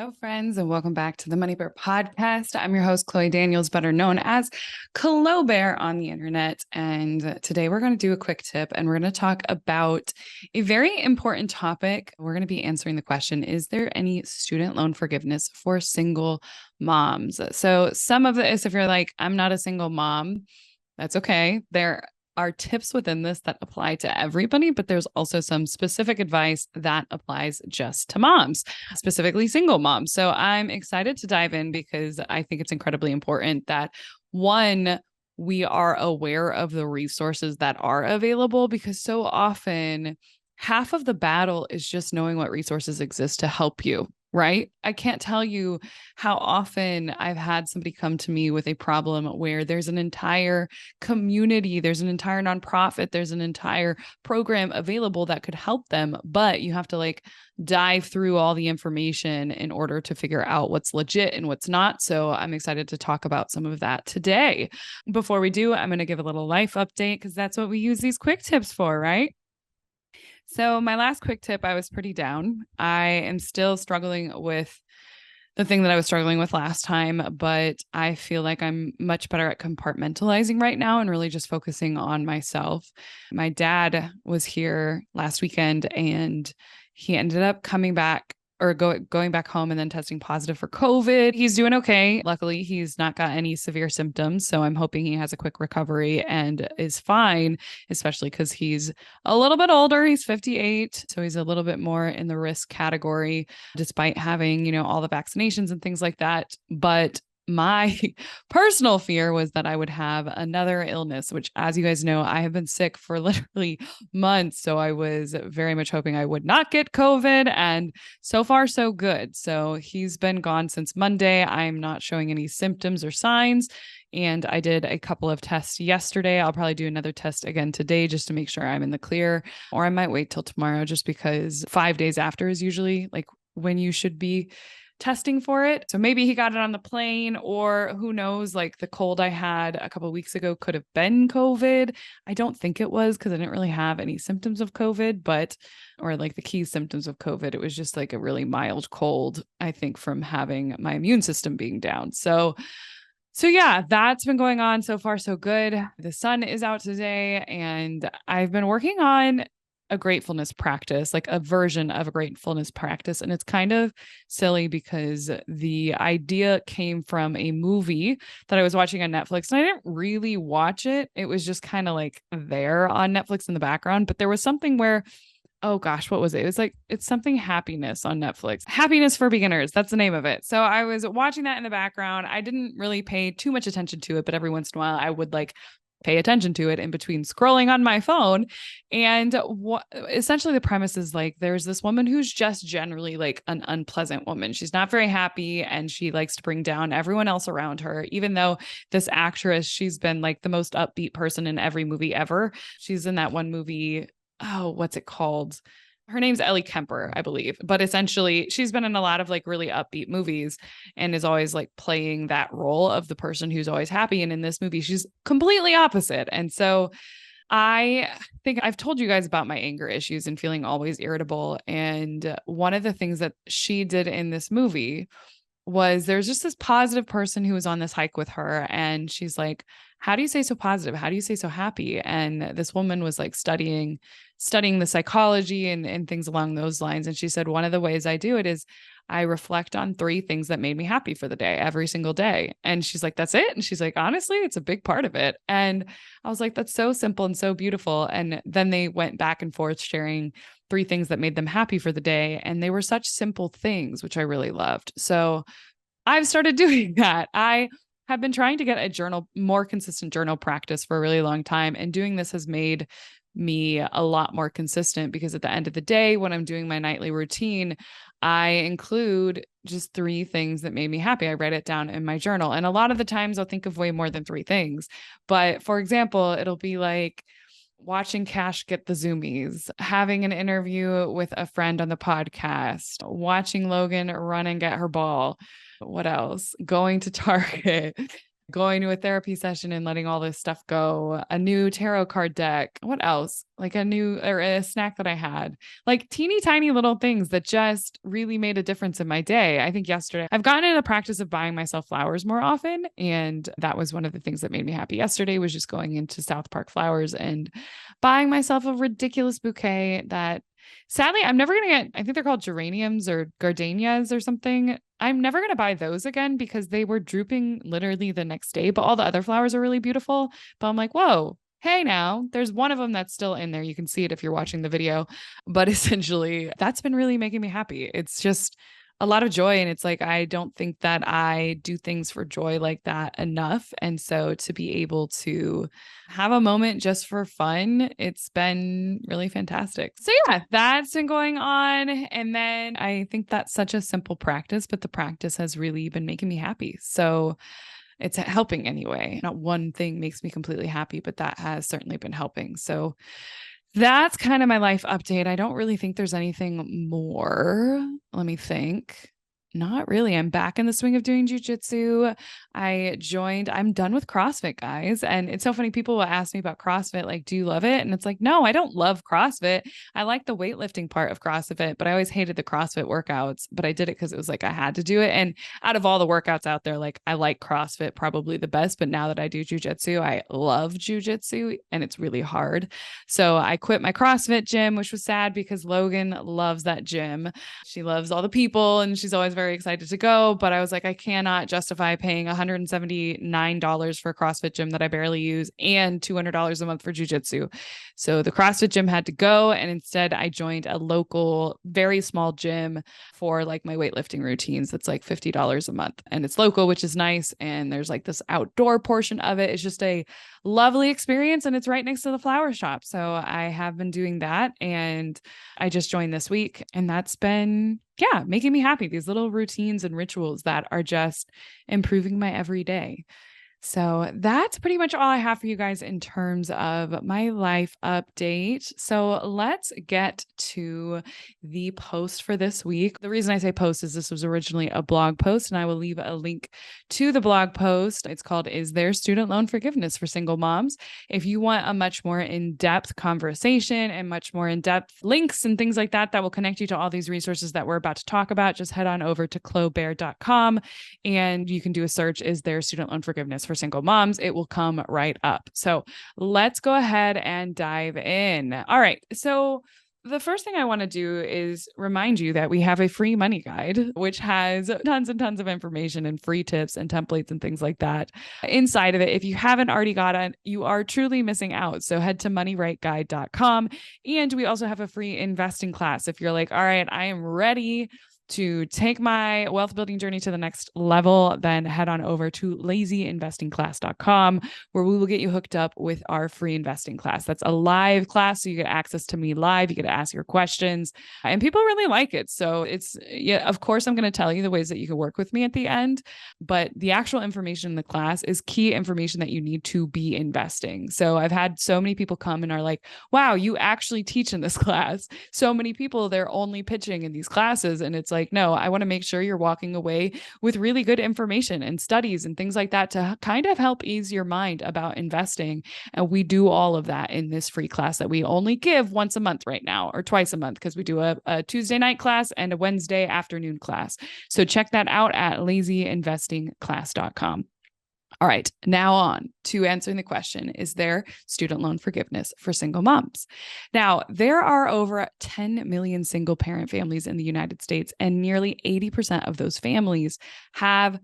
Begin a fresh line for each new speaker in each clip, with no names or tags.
Hello, friends, and welcome back to the Money Bear podcast. I'm your host, Chloe Daniels, better known as Clo Bear on the internet. And today we're going to do a quick tip and we're going to talk about a very important topic. We're going to be answering the question, is there any student loan forgiveness for single moms? So some of this, if you're like, I'm not a single mom, that's okay. There are tips within this that apply to everybody, but there's also some specific advice that applies just to moms, specifically single moms. So I'm excited to dive in because I think it's incredibly important that one, we are aware of the resources that are available, because so often half of the battle is just knowing what resources exist to help you. Right? I can't tell you how often I've had somebody come to me with a problem where there's an entire community, there's an entire nonprofit, there's an entire program available that could help them, but you have to like dive through all the information in order to figure out what's legit and what's not. So I'm excited to talk about some of that today. Before we do, I'm going to give a little life update because that's what we use these quick tips for, right? So my last quick tip, I was pretty down. I am still struggling with the thing that I was struggling with last time, but I feel like I'm much better at compartmentalizing right now and really just focusing on myself. My dad was here last weekend and he ended up coming back or going back home and then testing positive for COVID. He's doing okay. Luckily, he's not got any severe symptoms. So I'm hoping he has a quick recovery and is fine, especially because he's a little bit older. He's 58. So he's a little bit more in the risk category, despite having, all the vaccinations and things like that. But my personal fear was that I would have another illness, which, as you guys know, I have been sick for literally months. So I was very much hoping I would not get COVID. And so far, so good. So he's been gone since Monday. I'm not showing any symptoms or signs. And I did a couple of tests yesterday. I'll probably do another test again today just to make sure I'm in the clear. Or I might wait till tomorrow just because 5 days after is usually like when you should be testing for it. So maybe he got it on the plane, or who knows, like the cold I had a couple of weeks ago could have been COVID. I don't think it was because I didn't really have any symptoms of COVID, or like the key symptoms of COVID. It was just like a really mild cold, I think, from having my immune system being down. So yeah, that's been going on. So far, so good. The sun is out today and I've been working on a gratefulness practice, like a version of a gratefulness practice. And it's kind of silly because the idea came from a movie that I was watching on Netflix, and I didn't really watch it. It was just kind of like there on Netflix in the background, but there was something where, oh gosh, what was it? It was like, it's something happiness on Netflix. Happiness for Beginners. That's the name of it. So I was watching that in the background. I didn't really pay too much attention to it, but every once in a while I would like pay attention to it in between scrolling on my phone. And essentially the premise is like, there's this woman who's just generally like an unpleasant woman. She's not very happy and she likes to bring down everyone else around her, even though this actress, she's been like the most upbeat person in every movie ever. She's in that one movie. Oh, what's it called? Her name's Ellie Kemper, I believe. But essentially, she's been in a lot of like really upbeat movies and is always like playing that role of the person who's always happy. And in this movie, she's completely opposite. And so I think I've told you guys about my anger issues and feeling always irritable. And one of the things that she did in this movie was there's just this positive person who was on this hike with her. And she's like, how do you say so positive? How do you say so happy? And this woman was like studying the psychology and things along those lines. And she said, one of the ways I do it is I reflect on 3 things that made me happy for the day every single day. And she's like, that's it. And she's like, honestly, it's a big part of it. And I was like, that's so simple and so beautiful. And then they went back and forth sharing 3 things that made them happy for the day. And they were such simple things, which I really loved. So I've started doing that. I have been trying to get a more consistent journal practice for a really long time. And doing this has made me a lot more consistent because at the end of the day, when I'm doing my nightly routine, I include just 3 things that made me happy. I write it down in my journal. And a lot of the times I'll think of way more than 3 things. But for example, it'll be like watching Cash get the zoomies, having an interview with a friend on the podcast, watching Logan run and get her ball. What else? Going to Target, going to a therapy session and letting all this stuff go, a new tarot card deck. What else? Like a new or a snack that I had, like teeny tiny little things that just really made a difference in my day. I think yesterday I've gotten in the practice of buying myself flowers more often. And that was one of the things that made me happy yesterday was just going into South Park Flowers and buying myself a ridiculous bouquet that sadly I'm never going to get. I think they're called geraniums or gardenias or something. I'm never going to buy those again because they were drooping literally the next day, but all the other flowers are really beautiful. But I'm like, whoa, hey, now there's one of them that's still in there. You can see it if you're watching the video. But essentially, that's been really making me happy. It's just a lot of joy. And it's like, I don't think that I do things for joy like that enough. And so to be able to have a moment just for fun, it's been really fantastic. So yeah, that's been going on. And then I think that's such a simple practice, but the practice has really been making me happy. So it's helping anyway. Not one thing makes me completely happy, but that has certainly been helping. So that's kind of my life update. I don't really think there's anything more. Let me think. Not really. I'm back in the swing of doing jujitsu. I'm done with CrossFit, guys. And it's so funny. People will ask me about CrossFit, like, do you love it? And it's like, no, I don't love CrossFit. I like the weightlifting part of CrossFit, but I always hated the CrossFit workouts. But I did it because it was like I had to do it. And out of all the workouts out there, like I like CrossFit probably the best. But now that I do jujitsu, I love jujitsu and it's really hard. So I quit my CrossFit gym, which was sad because Logan loves that gym. She loves all the people and she's always very excited to go. But I was like, I cannot justify paying $179 for a CrossFit gym that I barely use and $200 a month for jujitsu. So the CrossFit gym had to go. And instead I joined a local, very small gym for like my weightlifting routines. That's like $50 a month and it's local, which is nice. And there's like this outdoor portion of it. It's just a lovely experience and it's right next to the flower shop. So I have been doing that and I just joined this week and that's been, yeah, making me happy. These little routines and rituals that are just improving my everyday. So that's pretty much all I have for you guys in terms of my life update. So let's get to the post for this week. The reason I say post is this was originally a blog post, and I will leave a link to the blog post. It's called Is There Student Loan Forgiveness for Single Moms? If you want a much more in-depth conversation and much more in-depth links and things like that, that will connect you to all these resources that we're about to talk about, just head on over to clobear.com and you can do a search, Is There Student Loan Forgiveness for Single Moms? It will come right up. So let's go ahead and dive in. All right. So the first thing I want to do is remind you that we have a free money guide, which has tons and tons of information and free tips and templates and things like that inside of it. If you haven't already got it, you are truly missing out. So head to moneyrightguide.com. And we also have a free investing class. If you're like, all right, I am ready to take my wealth building journey to the next level, then head on over to lazyinvestingclass.com, where we will get you hooked up with our free investing class. That's a live class. So you get access to me live. You get to ask your questions and people really like it. So it's, yeah, of course, I'm going to tell you the ways that you can work with me at the end, but the actual information in the class is key information that you need to be investing. So I've had so many people come and are like, wow, you actually teach in this class. So many people, they're only pitching in these classes. And it's like, no, I want to make sure you're walking away with really good information and studies and things like that to kind of help ease your mind about investing. And we do all of that in this free class that we only give once a month right now, or twice a month, because we do a Tuesday night class and a Wednesday afternoon class. So check that out at lazyinvestingclass.com. All right, now on to answering the question, is there student loan forgiveness for single moms? Now, there are over 10 million single parent families in the United States, and nearly 80% of those families are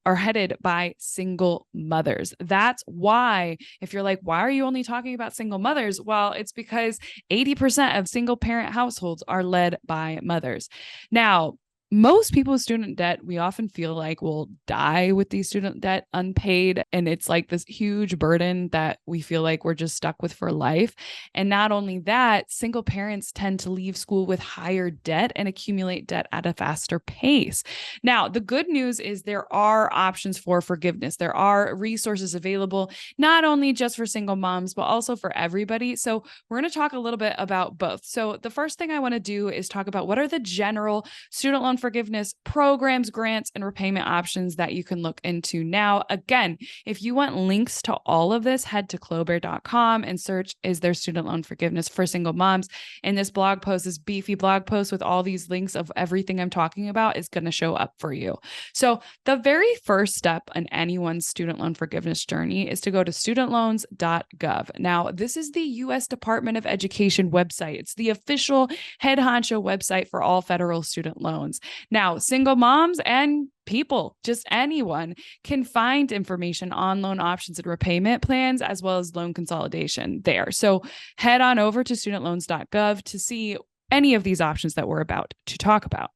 headed by single mothers. That's why, if you're like, why are you only talking about single mothers? Well, it's because 80% of single parent households are led by mothers. Now, most people with student debt, we often feel like will die with the student debt unpaid. And it's like this huge burden that we feel like we're just stuck with for life. And not only that, single parents tend to leave school with higher debt and accumulate debt at a faster pace. Now, the good news is there are options for forgiveness. There are resources available, not only just for single moms, but also for everybody. So we're going to talk a little bit about both. So the first thing I want to do is talk about what are the general student loan forgiveness programs, grants, and repayment options that you can look into now. Again, if you want links to all of this, head to clobear.com and search, is there student loan forgiveness for single moms? And this blog post, this beefy blog post with all these links of everything I'm talking about is going to show up for you. So the very first step in anyone's student loan forgiveness journey is to go to studentloans.gov. Now, this is the U.S. Department of Education website. It's the official head honcho website for all federal student loans. Now, single moms and people, just anyone, can find information on loan options and repayment plans, as well as loan consolidation there. So head on over to studentloans.gov to see any of these options that we're about to talk about.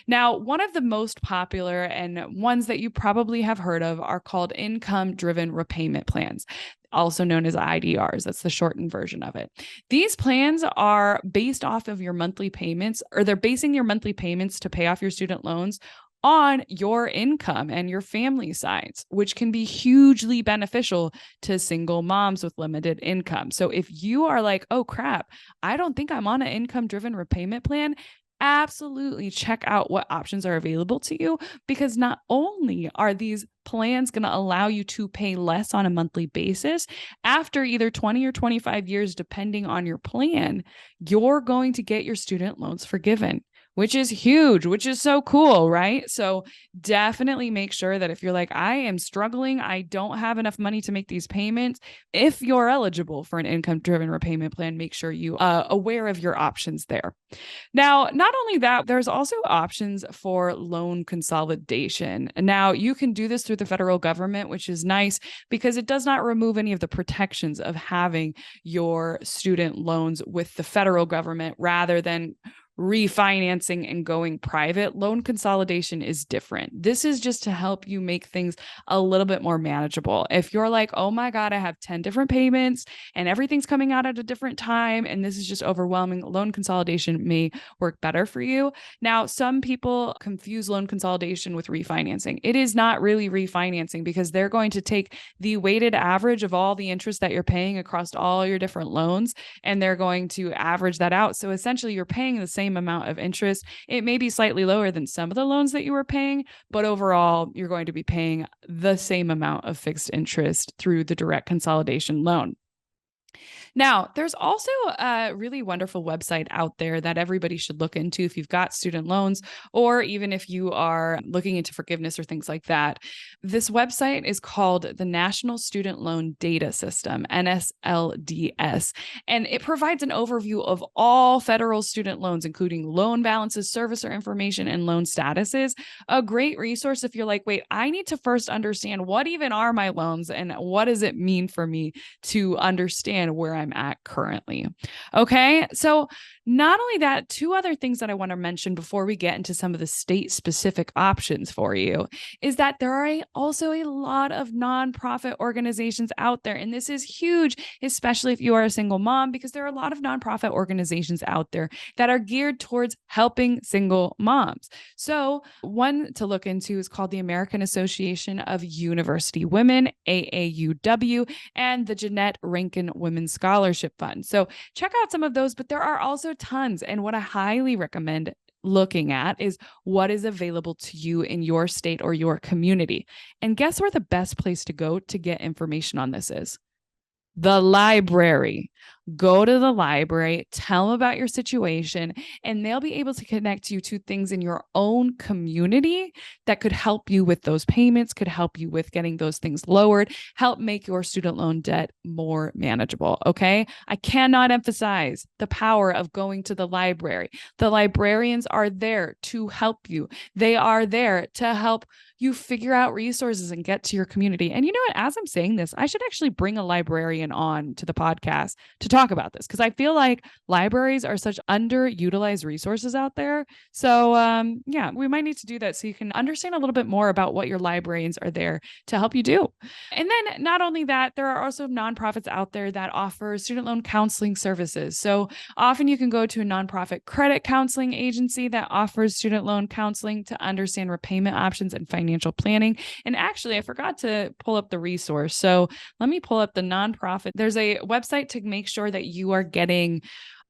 Now, one of the most popular and ones that you probably have heard of are called income-driven repayment plans, also known as IDRs. That's the shortened version of it. These plans are based off of your monthly payments, or they're basing your monthly payments to pay off your student loans on your income and your family size, which can be hugely beneficial to single moms with limited income. So if you are like, oh crap, I don't think I'm on an income-driven repayment plan, absolutely check out what options are available to you, because not only are these plans going to allow you to pay less on a monthly basis after either 20 or 25 years, depending on your plan, you're going to get your student loans forgiven, which is huge, which is so cool, right? So definitely make sure that if you're like, I am struggling, I don't have enough money to make these payments, if you're eligible for an income-driven repayment plan, make sure you are aware of your options there. Now, not only that, there's also options for loan consolidation. Now, you can do this through the federal government, which is nice because it does not remove any of the protections of having your student loans with the federal government rather than refinancing and going private. Loan consolidation is different. This is just to help you make things a little bit more manageable. If you're like, oh my God, I have 10 different payments and everything's coming out at a different time, and this is just overwhelming, loan consolidation may work better for you. Now, some people confuse loan consolidation with refinancing. It is not really refinancing because they're going to take the weighted average of all the interest that you're paying across all your different loans, and they're going to average that out. So essentially, you're paying the same amount of interest. It may be slightly lower than some of the loans that you were paying, but overall, you're going to be paying the same amount of fixed interest through the direct consolidation loan. Now, there's also a really wonderful website out there that everybody should look into if you've got student loans, or even if you are looking into forgiveness or things like that. This website is called the National Student Loan Data System, NSLDS, and it provides an overview of all federal student loans, including loan balances, servicer information, and loan statuses. A great resource if you're like, wait, I need to first understand what even are my loans and what does it mean for me to understand where I'm at currently. Okay. So not only that, two other things that I want to mention before we get into some of the state specific options for you is that there are also a lot of nonprofit organizations out there. And this is huge, especially if you are a single mom, because there are a lot of nonprofit organizations out there that are geared towards helping single moms. So one to look into is called the American Association of University Women, AAUW, and the Jeanette Rankin Women's Scholarship Fund. So check out some of those, but there are also tons. And what I highly recommend looking at is what is available to you in your state or your community. And guess where the best place to go to get information on this is? The library. Go to the library, tell them about your situation, and they'll be able to connect you to things in your own community that could help you with those payments, could help you with getting those things lowered, help make your student loan debt more manageable. Okay. I cannot emphasize the power of going to the library. The librarians are there to help you. They are there to help you figure out resources and get to your community. And you know what? As I'm saying this, I should actually bring a librarian on to the podcast to talk about this, because I feel like libraries are such underutilized resources out there. So yeah, we might need to do that so you can understand a little bit more about what your librarians are there to help you do. And then not only that, there are also nonprofits out there that offer student loan counseling services. So often you can go to a nonprofit credit counseling agency that offers student loan counseling to understand repayment options and financial planning. And actually, I forgot to pull up the resource. So let me pull up the nonprofit. There's a website to make sure sure that you are getting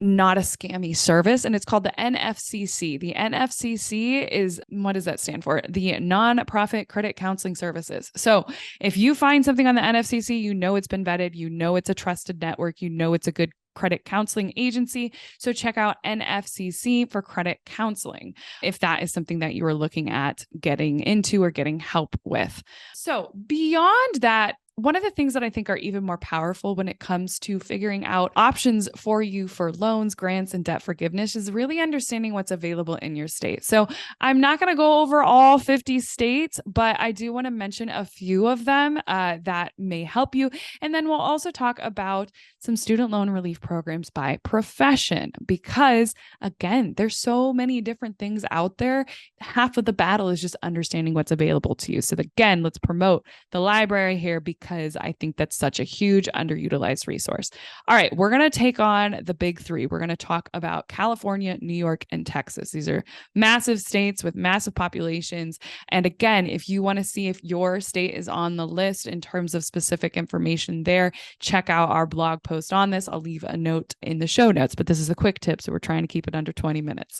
not a scammy service. And it's called the NFCC. The NFCC is, what does that stand for? The Nonprofit Credit Counseling Services. So if you find something on the NFCC, you know it's been vetted, you know it's a trusted network, you know it's a good credit counseling agency. So check out NFCC for credit counseling if that is something that you are looking at getting into or getting help with. So beyond that, one of the things that I think are even more powerful when it comes to figuring out options for you for loans, grants, and debt forgiveness is really understanding what's available in your state. So I'm not going to go over all 50 states, but I do want to mention a few of them that may help you. And then we'll also talk about some student loan relief programs by profession, because again, there's so many different things out there. Half of the battle is just understanding what's available to you. So again, let's promote the library here because I think that's such a huge underutilized resource. All right, we're going to take on the big three. We're going to talk about California, New York, and Texas. These are massive states with massive populations. And again, if you want to see if your state is on the list in terms of specific information there, check out our blog post on this. I'll leave a note in the show notes, but this is a quick tip, so we're trying to keep it under 20 minutes.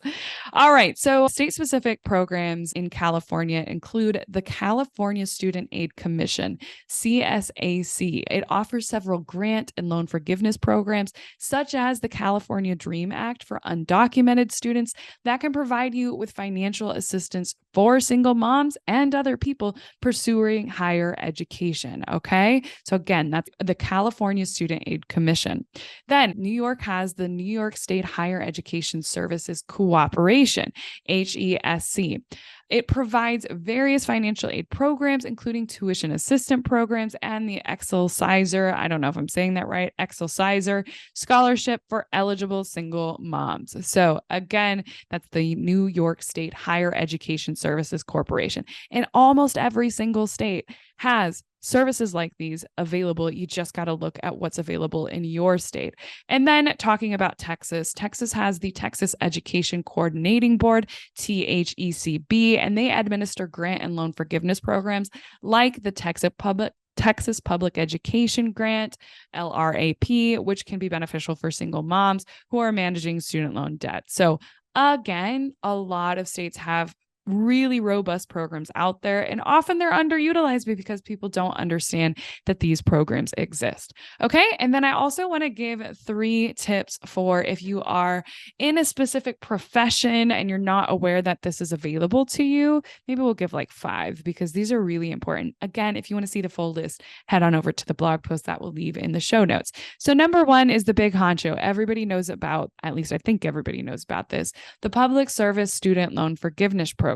All right, so state-specific programs in California include the California Student Aid Commission, CSAC. It offers several grant and loan forgiveness programs, such as the California Dream Act for undocumented students that can provide you with financial assistance for single moms and other people pursuing higher education. Okay. So again, that's the California Student Aid Commission. Then New York has the New York State Higher Education Services Cooperation, HESC. It provides various financial aid programs, including tuition assistance programs and the Excelsior, I don't know if I'm saying that right, Excelsior scholarship for eligible single moms. So again, that's the New York State Higher Education Services Corporation. And almost every single state has services like these available. You just got to look at what's available in your state. And then talking about Texas, Texas has the Texas Education Coordinating Board, THECB, and they administer grant and loan forgiveness programs like the Texas Public Education Grant, LRAP, which can be beneficial for single moms who are managing student loan debt. So again, a lot of states have really robust programs out there, and often they're underutilized because people don't understand that these programs exist. Okay. And then I also want to give 3 tips for if you are in a specific profession and you're not aware that this is available to you. Maybe we'll give like 5 because these are really important. Again, if you want to see the full list, head on over to the blog post that we'll leave in the show notes. So number 1 is the big honcho. Everybody knows about, at least I think everybody knows about this, the Public Service Student Loan Forgiveness Program.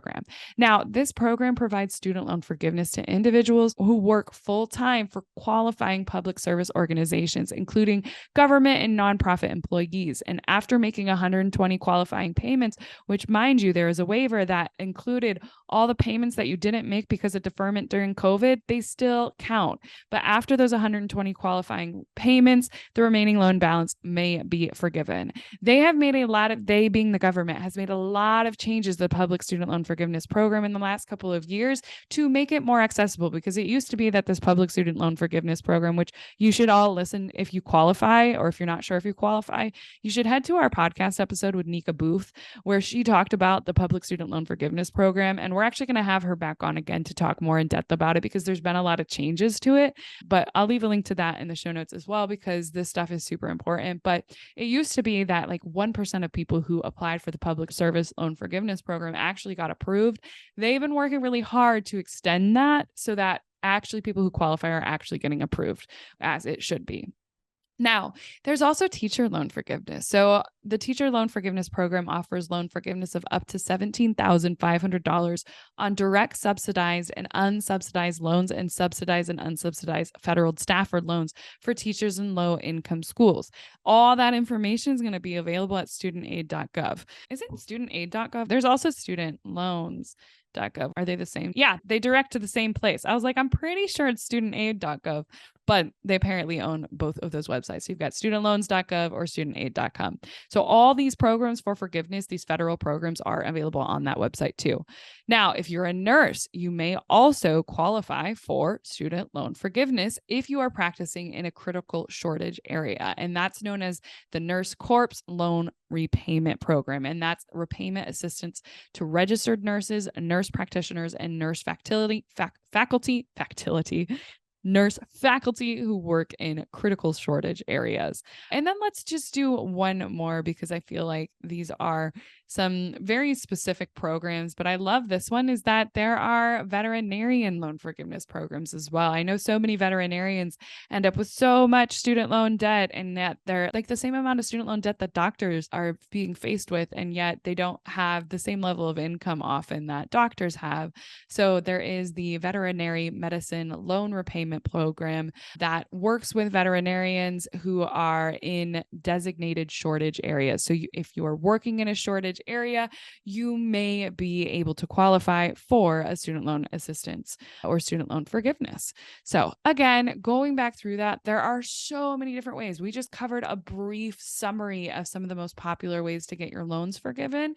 Now, this program provides student loan forgiveness to individuals who work full-time for qualifying public service organizations, including government and nonprofit employees. And after making 120 qualifying payments, which, mind you, there is a waiver that included all the payments that you didn't make because of deferment during COVID, they still count. But after those 120 qualifying payments, the remaining loan balance may be forgiven. They being the government, has made a lot of changes to the public student loan forgiveness program in the last couple of years to make it more accessible, because it used to be that this public student loan forgiveness program, which you should all listen if you qualify, or if you're not sure if you qualify, you should head to our podcast episode with Nika Booth, where she talked about the public student loan forgiveness program. And we're actually going to have her back on again to talk more in depth about it, because there's been a lot of changes to it. But I'll leave a link to that in the show notes as well, because this stuff is super important. But it used to be that like 1% of people who applied for the public service loan forgiveness program actually got approved. They've been working really hard to extend that so that actually people who qualify are actually getting approved, as it should be. Now, there's also teacher loan forgiveness. So the teacher loan forgiveness program offers loan forgiveness of up to $17,500 on direct subsidized and unsubsidized loans and subsidized and unsubsidized federal Stafford loans for teachers in low-income schools. All that information is going to be available at studentaid.gov. Is it studentaid.gov? There's also student loans.gov. Are they the same? Yeah, they direct to the same place. I was like, I'm pretty sure it's studentaid.gov. but they apparently own both of those websites. So you've got studentloans.gov or studentaid.com. So all these programs for forgiveness, these federal programs, are available on that website too. Now, if you're a nurse, you may also qualify for student loan forgiveness if you are practicing in a critical shortage area. And that's known as the Nurse Corps Loan Repayment Program. And that's repayment assistance to registered nurses, nurse practitioners, and nurse faculty who work in critical shortage areas. And then let's just do one more because I feel like these are some very specific programs, but I love this one is that there are veterinarian loan forgiveness programs as well. I know so many veterinarians end up with so much student loan debt, and that they're like the same amount of student loan debt that doctors are being faced with, and yet they don't have the same level of income often that doctors have. So there is the veterinary medicine loan repayment program that works with veterinarians who are in designated shortage areas. So if you are working in a shortage area, you may be able to qualify for a student loan assistance or student loan forgiveness. So again, going back through that, there are so many different ways. We just covered a brief summary of some of the most popular ways to get your loans forgiven.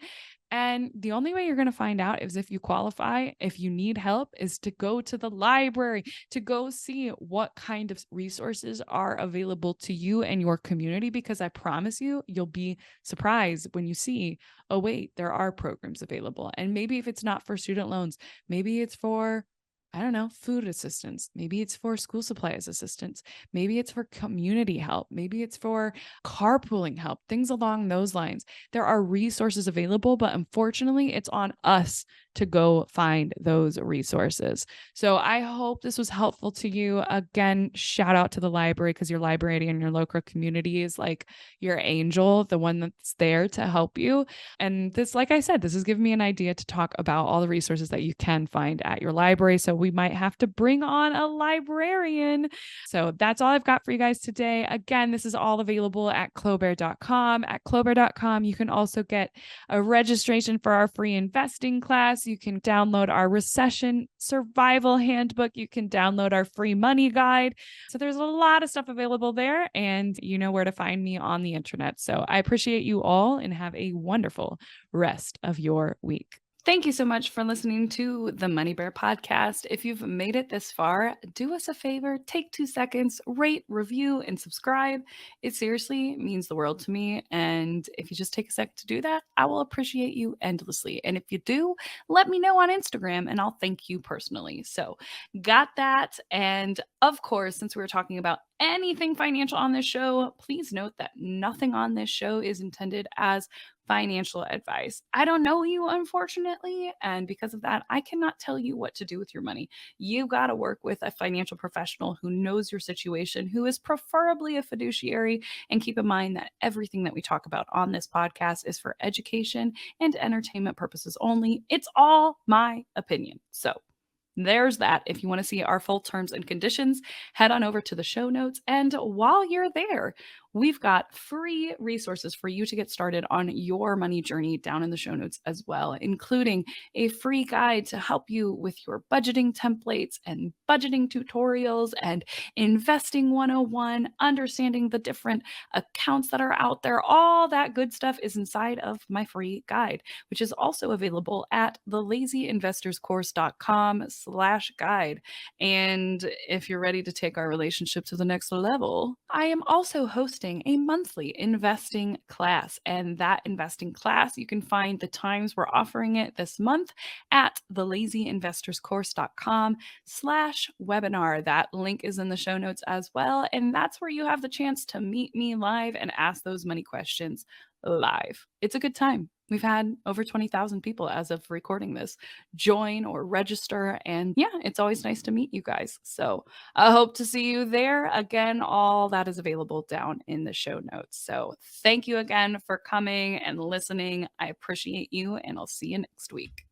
And the only way you're going to find out is if you qualify, if you need help, is to go to the library, to go see what kind of resources are available to you and your community. Because I promise you, you'll be surprised when you see, oh, wait, there are programs available. And maybe if it's not for student loans, maybe it's for, I don't know, food assistance. Maybe it's for school supplies assistance. Maybe it's for community help. Maybe it's for carpooling help, things along those lines. There are resources available, but unfortunately, it's on us to go find those resources. So I hope this was helpful to you. Again, shout out to the library because your librarian in your local community is like your angel, the one that's there to help you. And this, like I said, this has given me an idea to talk about all the resources that you can find at your library. So we might have to bring on a librarian. So that's all I've got for you guys today. Again, this is all available at clobear.com. At clobear.com, you can also get a registration for our free investing class. You can download our recession survival handbook. You can download our free money guide. So there's a lot of stuff available there, and you know where to find me on the internet. So I appreciate you all and have a wonderful rest of your week. Thank you so much for listening to the Money Bear podcast. If you've made it this far, do us a favor, take 2 seconds, rate, review, and subscribe. It seriously means the world to me. And if you just take a sec to do that, I will appreciate you endlessly. And if you do, let me know on Instagram and I'll thank you personally. So, got that. And of course, since we were talking about anything financial on this show, please note that nothing on this show is intended as financial advice. I don't know you, unfortunately. And because of that, I cannot tell you what to do with your money. You got to work with a financial professional who knows your situation, who is preferably a fiduciary. And keep in mind that everything that we talk about on this podcast is for education and entertainment purposes only. It's all my opinion. So, there's that. If you want to see our full terms and conditions, head on over to the show notes. And while you're there, we've got free resources for you to get started on your money journey down in the show notes as well, including a free guide to help you with your budgeting templates and budgeting tutorials and investing 101, understanding the different accounts that are out there. All that good stuff is inside of my free guide, which is also available at thelazyinvestorscourse.com/guide. And if you're ready to take our relationship to the next level, I am also hosting a monthly investing class. And that investing class, you can find the times we're offering it this month at thelazyinvestorscourse.com/webinar. That link is in the show notes as well. And that's where you have the chance to meet me live and ask those money questions live. It's a good time. We've had over 20,000 people as of recording this join or register. And yeah, it's always nice to meet you guys. So I hope to see you there. Again, all that is available down in the show notes. So thank you again for coming and listening. I appreciate you, and I'll see you next week.